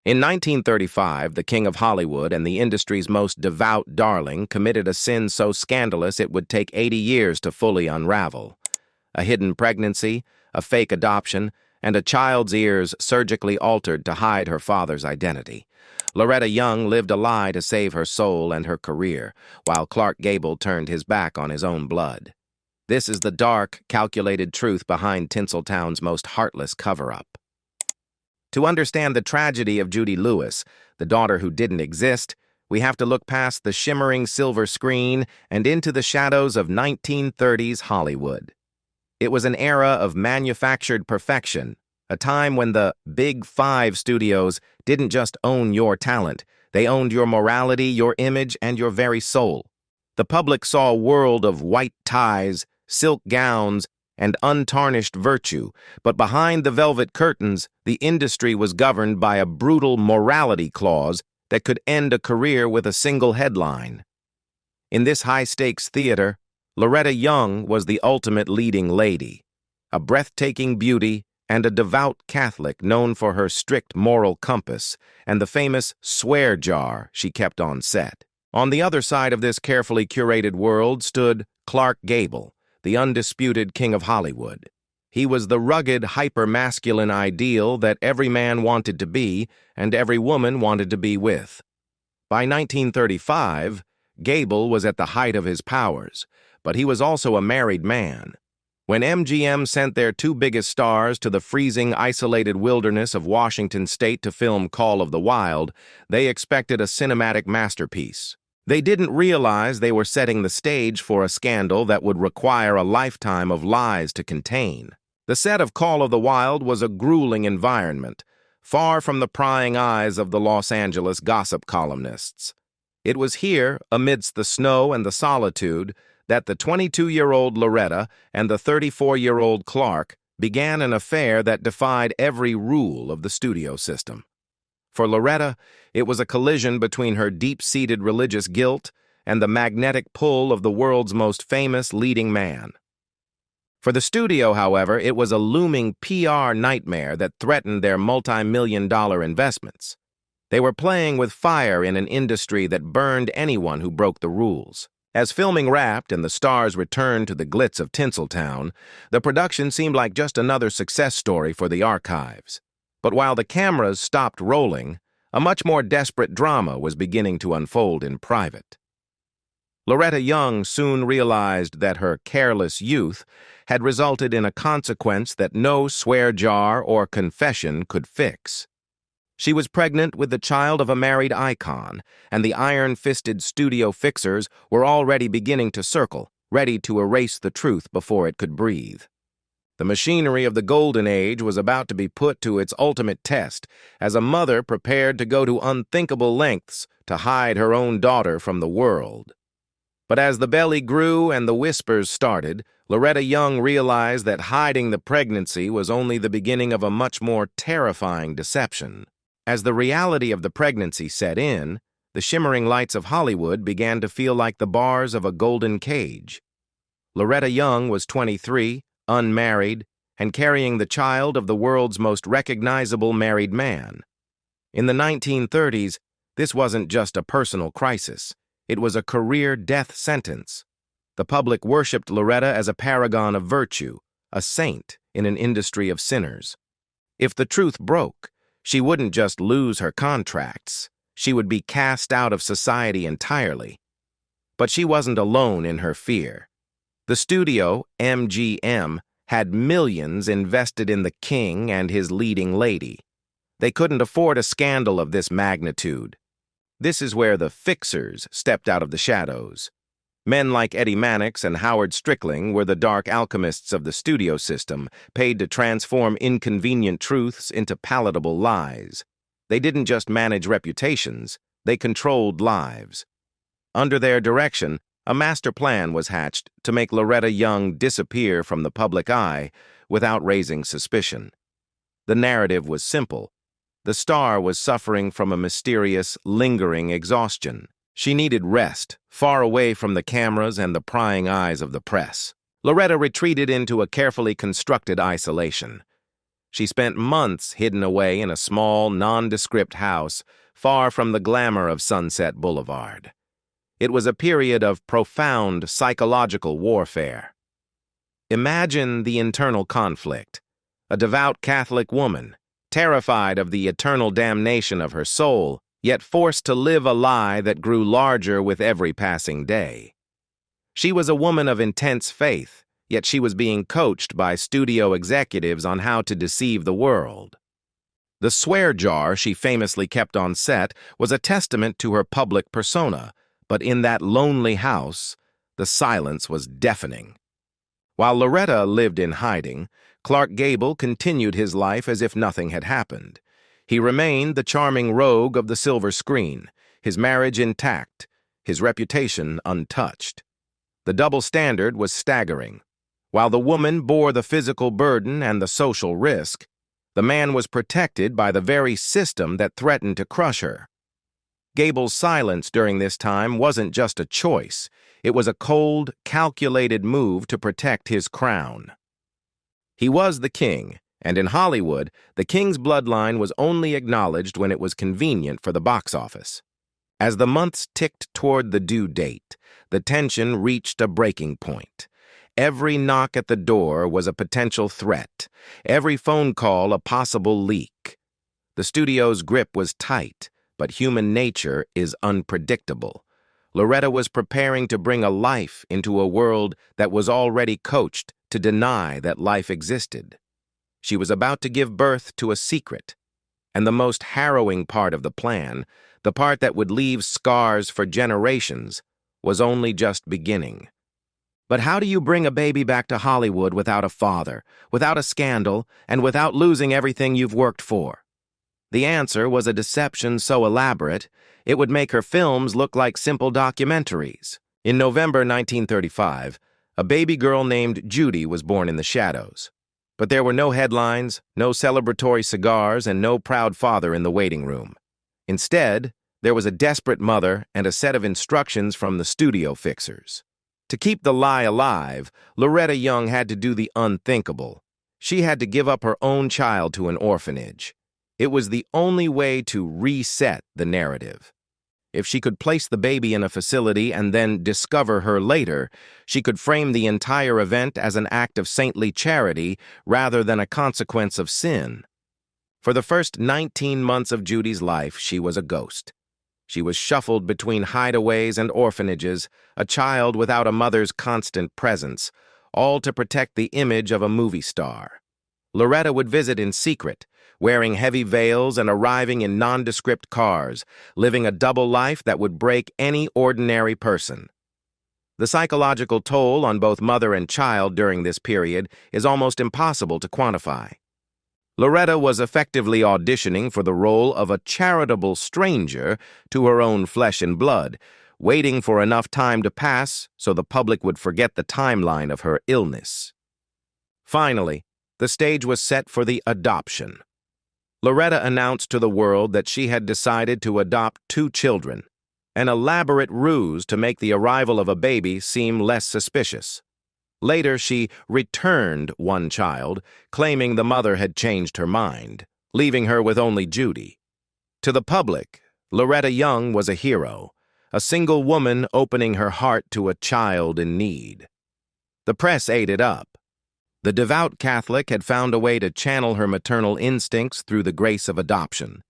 In 1935, the king of Hollywood and the industry's most devout darling committed a sin so scandalous it would take 80 years to fully unravel. A hidden pregnancy, a fake adoption, and a child's ears surgically altered to hide her father's identity. Loretta Young lived a lie to save her soul and her career, while Clark Gable turned his back on his own blood. This is the dark, calculated truth behind Tinseltown's most heartless cover-up. To understand the tragedy of Judy Lewis, the daughter who didn't exist, we have to look past the shimmering silver screen and into the shadows of 1930s Hollywood. It was an era of manufactured perfection, a time when the Big Five studios didn't just own your talent, they owned your morality, your image, and your very soul. The public saw a world of white ties, silk gowns, and untarnished virtue, but behind the velvet curtains, the industry was governed by a brutal morality clause that could end a career with a single headline. In this high-stakes theater, Loretta Young was the ultimate leading lady, a breathtaking beauty and a devout Catholic known for her strict moral compass and the famous swear jar she kept on set. On the other side of this carefully curated world stood Clark Gable, the undisputed king of Hollywood. He was the rugged, hyper-masculine ideal that every man wanted to be and every woman wanted to be with. By 1935, Gable was at the height of his powers, but he was also a married man. When MGM sent their two biggest stars to the freezing, isolated wilderness of Washington State to film Call of the Wild, they expected a cinematic masterpiece. They didn't realize they were setting the stage for a scandal that would require a lifetime of lies to contain. The set of Call of the Wild was a grueling environment, far from the prying eyes of the Los Angeles gossip columnists. It was here, amidst the snow and the solitude, that the 22-year-old Loretta and the 34-year-old Clark began an affair that defied every rule of the studio system. For Loretta, it was a collision between her deep-seated religious guilt and the magnetic pull of the world's most famous leading man. For the studio, however, it was a looming PR nightmare that threatened their multi-million-dollar investments. They were playing with fire in an industry that burned anyone who broke the rules. As filming wrapped and the stars returned to the glitz of Tinseltown, the production seemed like just another success story for the archives. But while the cameras stopped rolling, a much more desperate drama was beginning to unfold in private. Loretta Young soon realized that her careless youth had resulted in a consequence that no swear jar or confession could fix. She was pregnant with the child of a married icon, and the iron-fisted studio fixers were already beginning to circle, ready to erase the truth before it could breathe. The machinery of the Golden Age was about to be put to its ultimate test as a mother prepared to go to unthinkable lengths to hide her own daughter from the world. But as the belly grew and the whispers started, Loretta Young realized that hiding the pregnancy was only the beginning of a much more terrifying deception. As the reality of the pregnancy set in, the shimmering lights of Hollywood began to feel like the bars of a golden cage. Loretta Young was 23, unmarried, and carrying the child of the world's most recognizable married man. In the 1930s, this wasn't just a personal crisis. It was a career death sentence. The public worshipped Loretta as a paragon of virtue, a saint in an industry of sinners. If the truth broke, she wouldn't just lose her contracts. She would be cast out of society entirely. But she wasn't alone in her fear. The studio, MGM, had millions invested in the king and his leading lady. They couldn't afford a scandal of this magnitude. This is where the fixers stepped out of the shadows. Men like Eddie Mannix and Howard Strickling were the dark alchemists of the studio system, paid to transform inconvenient truths into palatable lies. They didn't just manage reputations, they controlled lives. Under their direction, a master plan was hatched to make Loretta Young disappear from the public eye without raising suspicion. The narrative was simple. The star was suffering from a mysterious, lingering exhaustion. She needed rest, far away from the cameras and the prying eyes of the press. Loretta retreated into a carefully constructed isolation. She spent months hidden away in a small, nondescript house far from the glamour of Sunset Boulevard. It was a period of profound psychological warfare. Imagine the internal conflict. A devout Catholic woman, terrified of the eternal damnation of her soul, yet forced to live a lie that grew larger with every passing day. She was a woman of intense faith, yet she was being coached by studio executives on how to deceive the world. The swear jar she famously kept on set was a testament to her public persona, but in that lonely house, the silence was deafening. While Loretta lived in hiding, Clark Gable continued his life as if nothing had happened. He remained the charming rogue of the silver screen, his marriage intact, his reputation untouched. The double standard was staggering. While the woman bore the physical burden and the social risk, the man was protected by the very system that threatened to crush her. Gable's silence during this time wasn't just a choice. It was a cold, calculated move to protect his crown. He was the king, and in Hollywood, the king's bloodline was only acknowledged when it was convenient for the box office. As the months ticked toward the due date, the tension reached a breaking point. Every knock at the door was a potential threat, every phone call a possible leak. The studio's grip was tight, but human nature is unpredictable. Loretta was preparing to bring a life into a world that was already coached to deny that life existed. She was about to give birth to a secret, and the most harrowing part of the plan, the part that would leave scars for generations, was only just beginning. But how do you bring a baby back to Hollywood without a father, without a scandal, and without losing everything you've worked for? The answer was a deception so elaborate, it would make her films look like simple documentaries. In November 1935, a baby girl named Judy was born in the shadows. But there were no headlines, no celebratory cigars, and no proud father in the waiting room. Instead, there was a desperate mother and a set of instructions from the studio fixers. To keep the lie alive, Loretta Young had to do the unthinkable. She had to give up her own child to an orphanage. It was the only way to reset the narrative. If she could place the baby in a facility and then discover her later, she could frame the entire event as an act of saintly charity rather than a consequence of sin. For the first 19 months of Judy's life, she was a ghost. She was shuffled between hideaways and orphanages, a child without a mother's constant presence, all to protect the image of a movie star. Loretta would visit in secret, wearing heavy veils and arriving in nondescript cars, living a double life that would break any ordinary person. The psychological toll on both mother and child during this period is almost impossible to quantify. Loretta was effectively auditioning for the role of a charitable stranger to her own flesh and blood, waiting for enough time to pass so the public would forget the timeline of her illness. Finally, the stage was set for the adoption. Loretta announced to the world that she had decided to adopt 2 children, an elaborate ruse to make the arrival of a baby seem less suspicious. Later, she returned one child, claiming the mother had changed her mind, leaving her with only Judy. To the public, Loretta Young was a hero, a single woman opening her heart to a child in need. The press ate it up. The devout Catholic had found a way to channel her maternal instincts through the grace of adoption.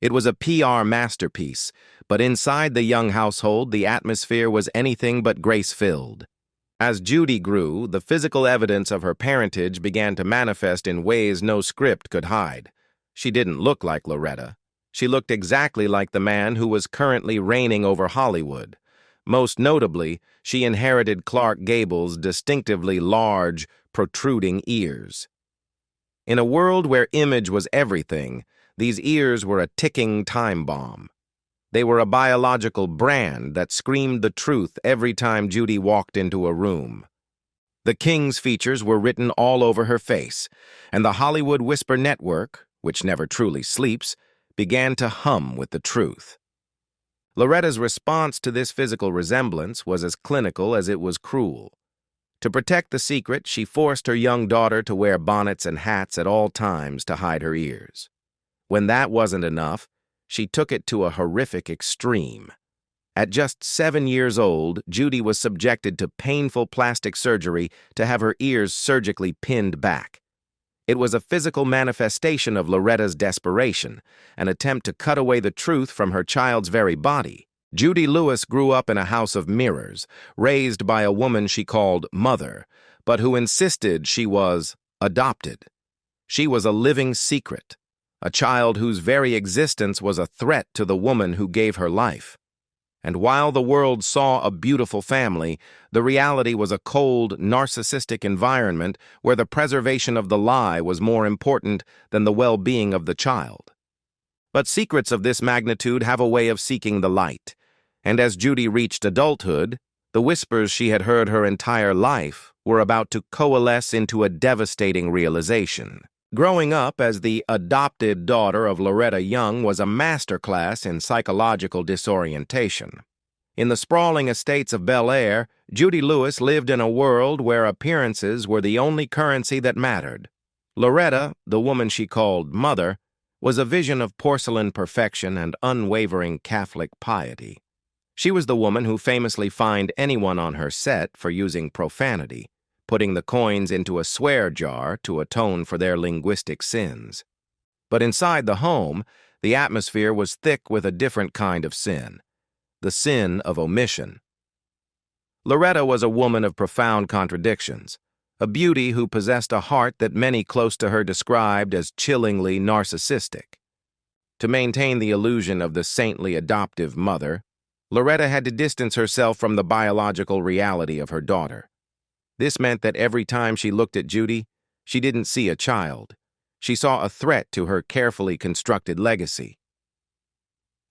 It was a PR masterpiece, but inside the Young household, the atmosphere was anything but grace-filled. As Judy grew, the physical evidence of her parentage began to manifest in ways no script could hide. She didn't look like Loretta. She looked exactly like the man who was currently reigning over Hollywood. Most notably, she inherited Clark Gable's distinctively large, protruding ears. In a world where image was everything, these ears were a ticking time bomb. They were a biological brand that screamed the truth every time Judy walked into a room. The King's features were written all over her face, and the Hollywood Whisper Network, which never truly sleeps, began to hum with the truth. Loretta's response to this physical resemblance was as clinical as it was cruel. To protect the secret, she forced her young daughter to wear bonnets and hats at all times to hide her ears. When that wasn't enough, she took it to a horrific extreme. At just 7 years old, Judy was subjected to painful plastic surgery to have her ears surgically pinned back. It was a physical manifestation of Loretta's desperation, an attempt to cut away the truth from her child's very body. Judy Lewis grew up in a house of mirrors, raised by a woman she called Mother, but who insisted she was adopted. She was a living secret, a child whose very existence was a threat to the woman who gave her life. And while the world saw a beautiful family, the reality was a cold, narcissistic environment where the preservation of the lie was more important than the well-being of the child. But secrets of this magnitude have a way of seeking the light, and as Judy reached adulthood, the whispers she had heard her entire life were about to coalesce into a devastating realization. Growing up as the adopted daughter of Loretta Young was a masterclass in psychological disorientation. In the sprawling estates of Bel Air, Judy Lewis lived in a world where appearances were the only currency that mattered. Loretta, the woman she called Mother, was a vision of porcelain perfection and unwavering Catholic piety. She was the woman who famously fined anyone on her set for using profanity, putting the coins into a swear jar to atone for their linguistic sins. But inside the home, the atmosphere was thick with a different kind of sin, the sin of omission. Loretta was a woman of profound contradictions, a beauty who possessed a heart that many close to her described as chillingly narcissistic. To maintain the illusion of the saintly adoptive mother, Loretta had to distance herself from the biological reality of her daughter. This meant that every time she looked at Judy, she didn't see a child. She saw a threat to her carefully constructed legacy.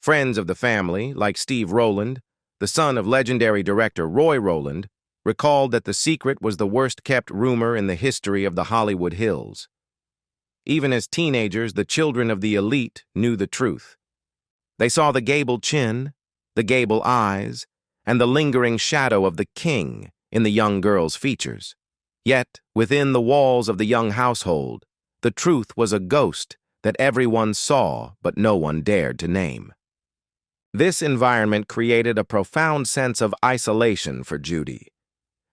Friends of the family, like Steve Rowland, the son of legendary director Roy Rowland, recalled that the secret was the worst-kept rumor in the history of the Hollywood Hills. Even as teenagers, the children of the elite knew the truth. They saw the Gable chin, the Gable eyes, and the lingering shadow of the king in the young girl's features. Yet, within the walls of the young household, the truth was a ghost that everyone saw but no one dared to name. This environment created a profound sense of isolation for Judy.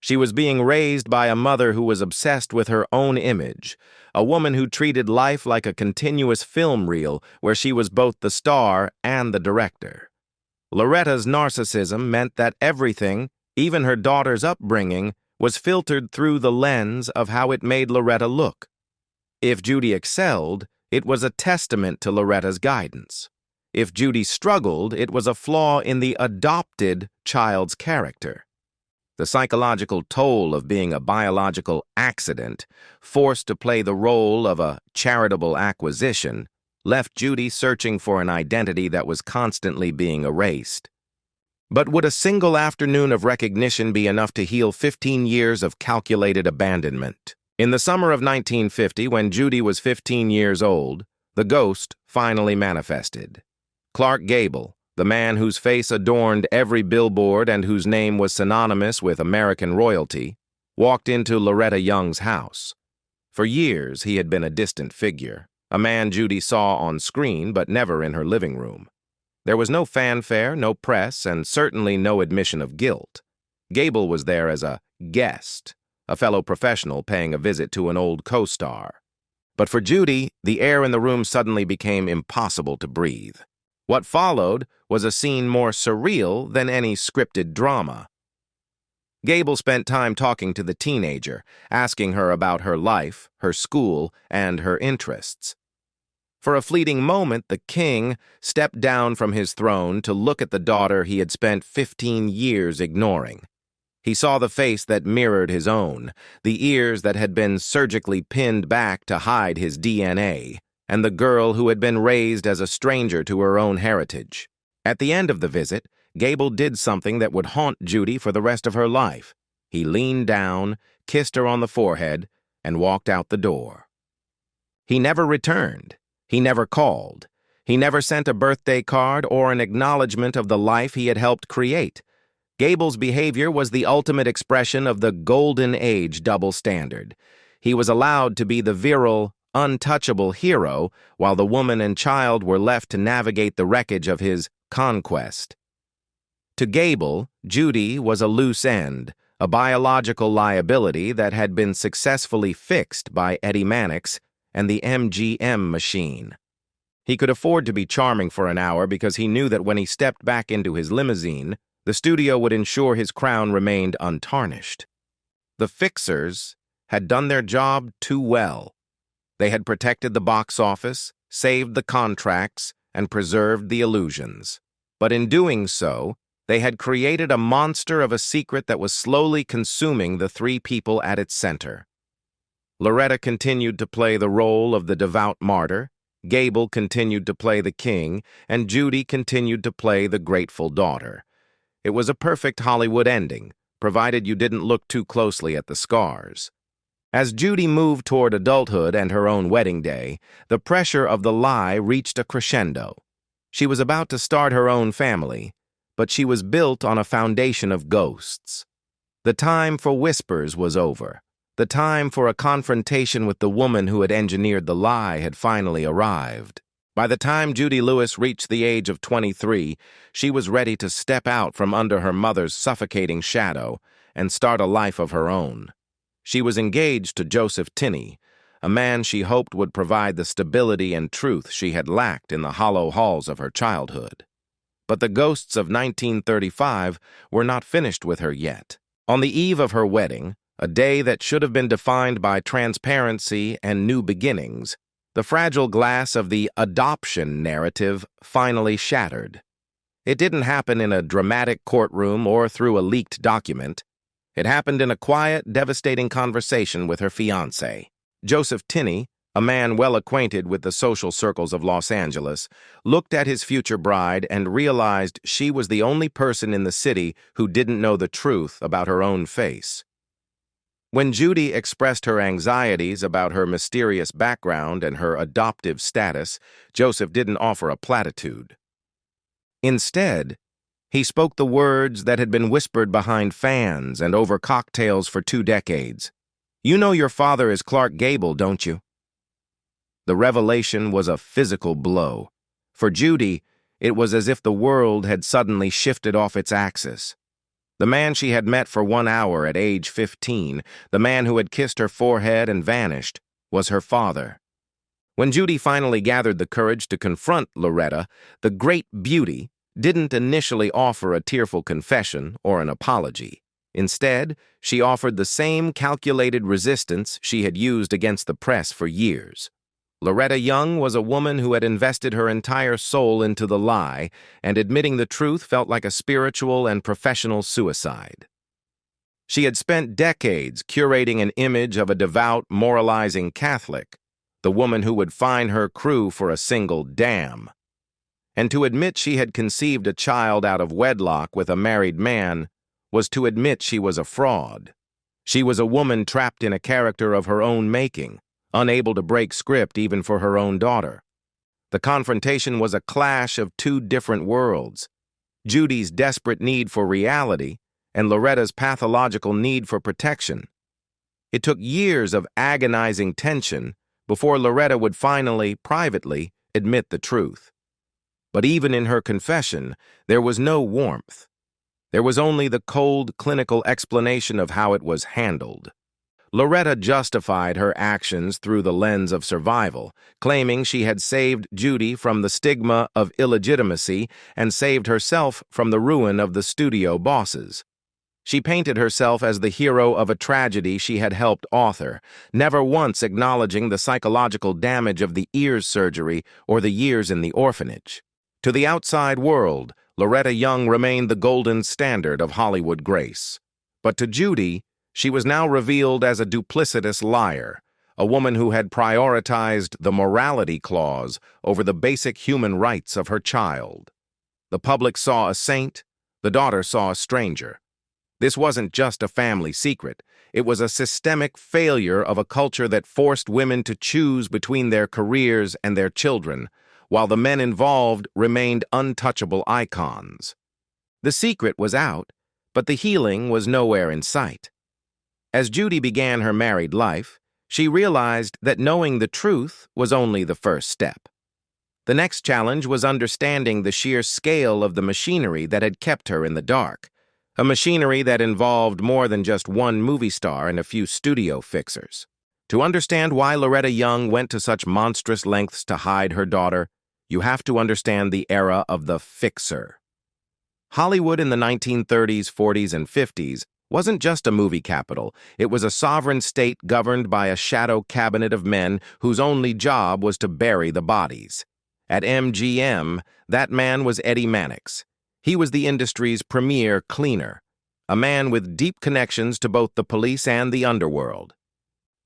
She was being raised by a mother who was obsessed with her own image, a woman who treated life like a continuous film reel where she was both the star and the director. Loretta's narcissism meant that everything, even her daughter's upbringing, was filtered through the lens of how it made Loretta look. If Judy excelled, it was a testament to Loretta's guidance. If Judy struggled, it was a flaw in the adopted child's character. The psychological toll of being a biological accident, forced to play the role of a charitable acquisition, left Judy searching for an identity that was constantly being erased. But would a single afternoon of recognition be enough to heal 15 years of calculated abandonment? In the summer of 1950, when Judy was 15 years old, the ghost finally manifested. Clark Gable, the man whose face adorned every billboard and whose name was synonymous with American royalty, walked into Loretta Young's house. For years, he had been a distant figure, a man Judy saw on screen but never in her living room. There was no fanfare, no press, and certainly no admission of guilt. Gable was there as a guest, a fellow professional paying a visit to an old co-star. But for Judy, the air in the room suddenly became impossible to breathe. What followed was a scene more surreal than any scripted drama. Gable spent time talking to the teenager, asking her about her life, her school, and her interests. For a fleeting moment, the king stepped down from his throne to look at the daughter he had spent 15 years ignoring. He saw the face that mirrored his own, the ears that had been surgically pinned back to hide his DNA, and the girl who had been raised as a stranger to her own heritage. At the end of the visit, Gable did something that would haunt Judy for the rest of her life. He leaned down, kissed her on the forehead, and walked out the door. He never returned. He never called. He never sent a birthday card or an acknowledgement of the life he had helped create. Gable's behavior was the ultimate expression of the golden age double standard. He was allowed to be the virile, untouchable hero, while the woman and child were left to navigate the wreckage of his conquest. To Gable, Judy was a loose end, a biological liability that had been successfully fixed by Eddie Mannix and the MGM machine. He could afford to be charming for an hour because he knew that when he stepped back into his limousine, the studio would ensure his crown remained untarnished. The fixers had done their job too well. They had protected the box office, saved the contracts, and preserved the illusions. But in doing so, they had created a monster of a secret that was slowly consuming the three people at its center. Loretta continued to play the role of the devout martyr, Gable continued to play the king, and Judy continued to play the grateful daughter. It was a perfect Hollywood ending, provided you didn't look too closely at the scars. As Judy moved toward adulthood and her own wedding day, the pressure of the lie reached a crescendo. She was about to start her own family, but she was built on a foundation of ghosts. The time for whispers was over. The time for a confrontation with the woman who had engineered the lie had finally arrived. By the time Judy Lewis reached the age of 23, she was ready to step out from under her mother's suffocating shadow and start a life of her own. She was engaged to Joseph Tinney, a man she hoped would provide the stability and truth she had lacked in the hollow halls of her childhood. But the ghosts of 1935 were not finished with her yet. On the eve of her wedding, a day that should have been defined by transparency and new beginnings, the fragile glass of the adoption narrative finally shattered. It didn't happen in a dramatic courtroom or through a leaked document. It happened in a quiet, devastating conversation with her fiancé. Joseph Tinney, a man well acquainted with the social circles of Los Angeles, looked at his future bride and realized she was the only person in the city who didn't know the truth about her own face. When Judy expressed her anxieties about her mysterious background and her adoptive status, Joseph didn't offer a platitude. Instead, he spoke the words that had been whispered behind fans and over cocktails for 2 decades. "You know your father is Clark Gable, don't you?" The revelation was a physical blow. For Judy, it was as if the world had suddenly shifted off its axis. The man she had met for 1 hour at age 15, the man who had kissed her forehead and vanished, was her father. When Judy finally gathered the courage to confront Loretta, the great beauty didn't initially offer a tearful confession or an apology. Instead, she offered the same calculated resistance she had used against the press for years. Loretta Young was a woman who had invested her entire soul into the lie, and admitting the truth felt like a spiritual and professional suicide. She had spent decades curating an image of a devout, moralizing Catholic, the woman who would fine her crew for a single damn. And to admit she had conceived a child out of wedlock with a married man was to admit she was a fraud. She was a woman trapped in a character of her own making, unable to break script even for her own daughter. The confrontation was a clash of 2 different worlds, Judy's desperate need for reality and Loretta's pathological need for protection. It took years of agonizing tension before Loretta would finally, privately, admit the truth. But even in her confession, there was no warmth. There was only the cold, clinical explanation of how it was handled. Loretta justified her actions through the lens of survival, claiming she had saved Judy from the stigma of illegitimacy and saved herself from the ruin of the studio bosses. She painted herself as the hero of a tragedy she had helped author, never once acknowledging the psychological damage of the ears surgery or the years in the orphanage. To the outside world, Loretta Young remained the golden standard of Hollywood grace. But to Judy, she was now revealed as a duplicitous liar, a woman who had prioritized the morality clause over the basic human rights of her child. The public saw a saint, the daughter saw a stranger. This wasn't just a family secret. It was a systemic failure of a culture that forced women to choose between their careers and their children, while the men involved remained untouchable icons. The secret was out, But the healing was nowhere in sight. As Judy began her married life, she realized that knowing the truth was only the first step. The next challenge was understanding the sheer scale of the machinery that had kept her in the dark, a machinery that involved more than just one movie star and a few studio fixers. To understand why Loretta Young went to such monstrous lengths to hide her daughter, you have to understand the era of the fixer. Hollywood in the 1930s, 40s, and 50s wasn't just a movie capital. It was a sovereign state governed by a shadow cabinet of men whose only job was to bury the bodies. At MGM, that man was Eddie Mannix. He was the industry's premier cleaner, a man with deep connections to both the police and the underworld.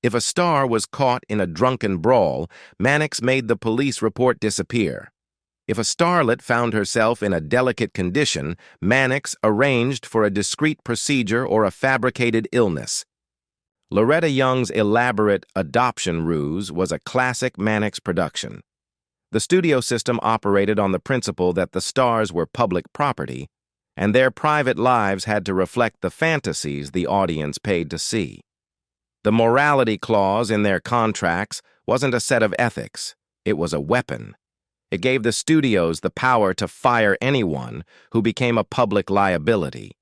If a star was caught in a drunken brawl, Mannix made the police report disappear. If a starlet found herself in a delicate condition, Mannix arranged for a discreet procedure or a fabricated illness. Loretta Young's elaborate adoption ruse was a classic Mannix production. The studio system operated on the principle that the stars were public property, and their private lives had to reflect the fantasies the audience paid to see. The morality clause in their contracts wasn't a set of ethics, it was a weapon. It gave the studios the power to fire anyone who became a public liability.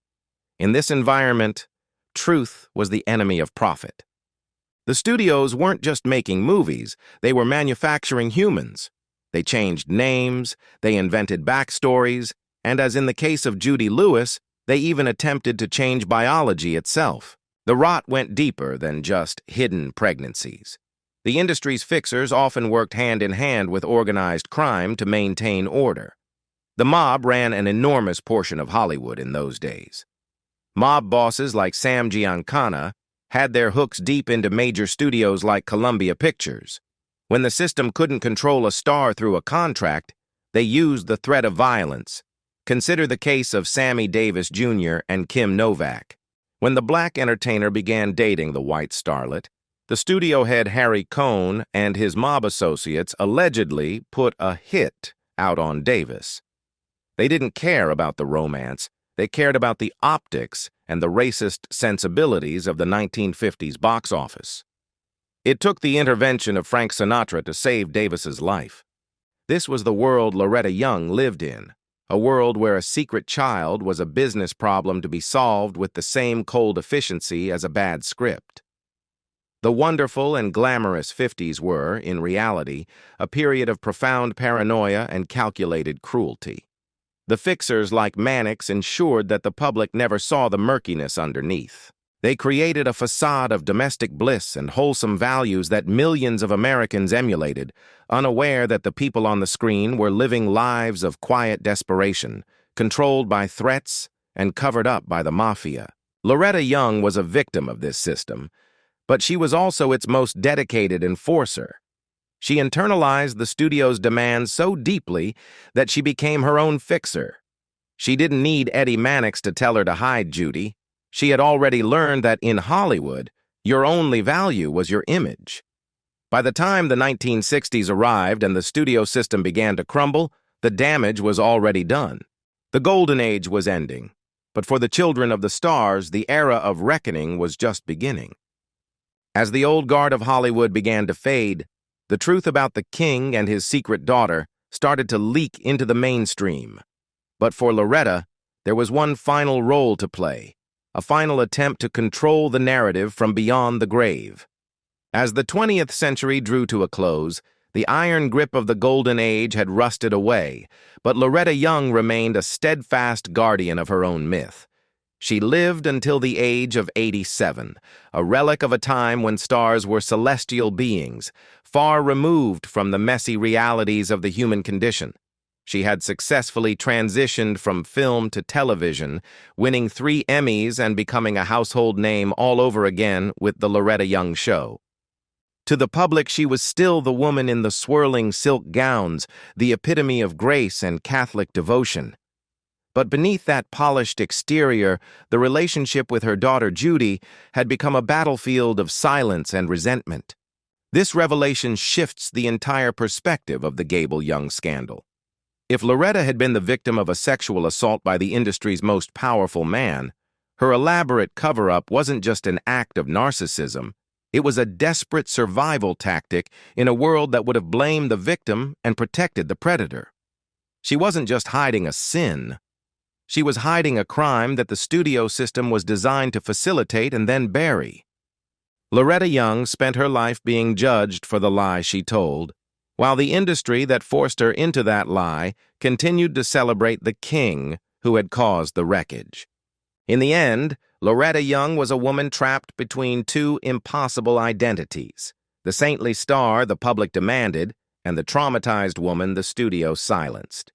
In this environment, truth was the enemy of profit. The studios weren't just making movies, they were manufacturing humans. They changed names, they invented backstories, and as in the case of Judy Lewis, they even attempted to change biology itself. The rot went deeper than just hidden pregnancies. The industry's fixers often worked hand in hand with organized crime to maintain order. The mob ran an enormous portion of Hollywood in those days. Mob bosses like Sam Giancana had their hooks deep into major studios like Columbia Pictures. When the system couldn't control a star through a contract, they used the threat of violence. Consider the case of Sammy Davis Jr. and Kim Novak. When the black entertainer began dating the white starlet, the studio head Harry Cohn and his mob associates allegedly put a hit out on Davis. They didn't care about the romance, they cared about the optics and the racist sensibilities of the 1950s box office. It took the intervention of Frank Sinatra to save Davis's life. This was the world Loretta Young lived in, a world where a secret child was a business problem to be solved with the same cold efficiency as a bad script. The wonderful and glamorous 50s were, in reality, a period of profound paranoia and calculated cruelty. The fixers like Mannix ensured that the public never saw the murkiness underneath. They created a facade of domestic bliss and wholesome values that millions of Americans emulated, unaware that the people on the screen were living lives of quiet desperation, controlled by threats and covered up by the mafia. Loretta Young was a victim of this system, but she was also its most dedicated enforcer. She internalized the studio's demands so deeply that she became her own fixer. She didn't need Eddie Mannix to tell her to hide Judy. She had already learned that in Hollywood, your only value was your image. By the time the 1960s arrived and the studio system began to crumble, the damage was already done. The golden age was ending, but for the children of the stars, the era of reckoning was just beginning. As the old guard of Hollywood began to fade, the truth about the king and his secret daughter started to leak into the mainstream. But for Loretta, there was one final role to play, a final attempt to control the narrative from beyond the grave. As the 20th century drew to a close, the iron grip of the golden age had rusted away, but Loretta Young remained a steadfast guardian of her own myth. She lived until the age of 87, a relic of a time when stars were celestial beings, far removed from the messy realities of the human condition. She had successfully transitioned from film to television, winning 3 Emmys and becoming a household name all over again with The Loretta Young Show. To the public, she was still the woman in the swirling silk gowns, the epitome of grace and Catholic devotion. But beneath that polished exterior, the relationship with her daughter Judy had become a battlefield of silence and resentment. This revelation shifts the entire perspective of the Gable Young scandal. If Loretta had been the victim of a sexual assault by the industry's most powerful man, Her elaborate cover-up wasn't just an act of narcissism. It was a desperate survival tactic in a world that would have blamed the victim and protected the predator. She wasn't just hiding a sin. She was hiding a crime that the studio system was designed to facilitate and then bury. Loretta Young spent her life being judged for the lie she told, while the industry that forced her into that lie continued to celebrate the king who had caused the wreckage. In the end, Loretta Young was a woman trapped between two impossible identities: the saintly star the public demanded, and the traumatized woman the studio silenced.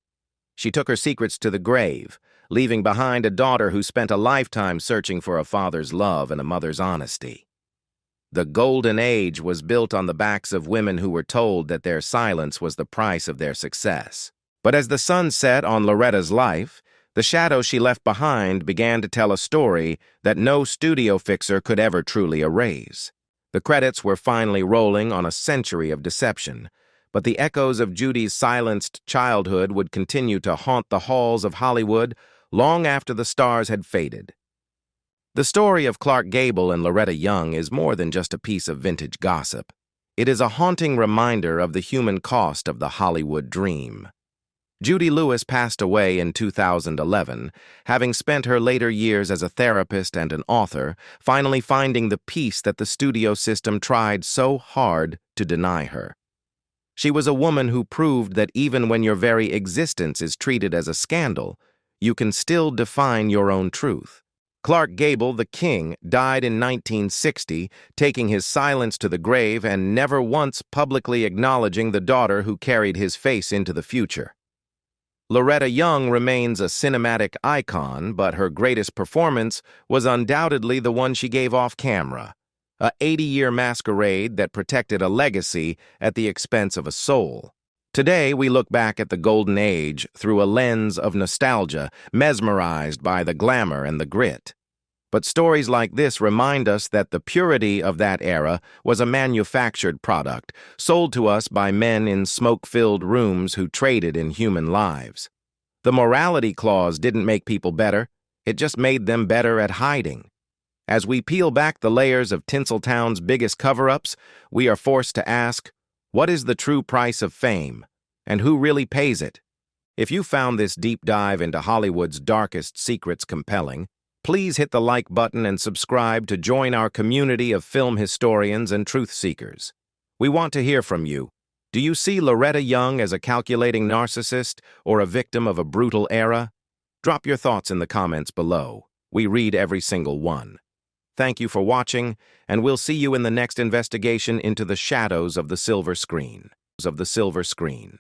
She took her secrets to the grave, leaving behind a daughter who spent a lifetime searching for a father's love and a mother's honesty. The golden age was built on the backs of women who were told that their silence was the price of their success. But as the sun set on Loretta's life, the shadow she left behind began to tell a story that no studio fixer could ever truly erase. The credits were finally rolling on a century of deception, but the echoes of Judy's silenced childhood would continue to haunt the halls of Hollywood long after the stars had faded. The story of Clark Gable and Loretta Young is more than just a piece of vintage gossip. It is a haunting reminder of the human cost of the Hollywood dream. Judy Lewis passed away in 2011, having spent her later years as a therapist and an author, finally finding the peace that the studio system tried so hard to deny her. She was a woman who proved that even when your very existence is treated as a scandal, you can still define your own truth. Clark Gable, the king, died in 1960, taking his silence to the grave and never once publicly acknowledging the daughter who carried his face into the future. Loretta Young remains a cinematic icon, but her greatest performance was undoubtedly the one she gave off camera, a 80-year masquerade that protected a legacy at the expense of a soul. Today, we look back at the golden age through a lens of nostalgia, mesmerized by the glamour and the grit. But stories like this remind us that the purity of that era was a manufactured product, sold to us by men in smoke-filled rooms who traded in human lives. The morality clause didn't make people better, it just made them better at hiding. As we peel back the layers of Tinseltown's biggest cover-ups, we are forced to ask, what is the true price of fame, and who really pays it? If you found this deep dive into Hollywood's darkest secrets compelling, please hit the like button and subscribe to join our community of film historians and truth seekers. We want to hear from you. Do you see Loretta Young as a calculating narcissist or a victim of a brutal era? Drop your thoughts in the comments below. We read every single one. Thank you for watching, and we'll see you in the next investigation into the shadows of the silver screen. Of the silver screen.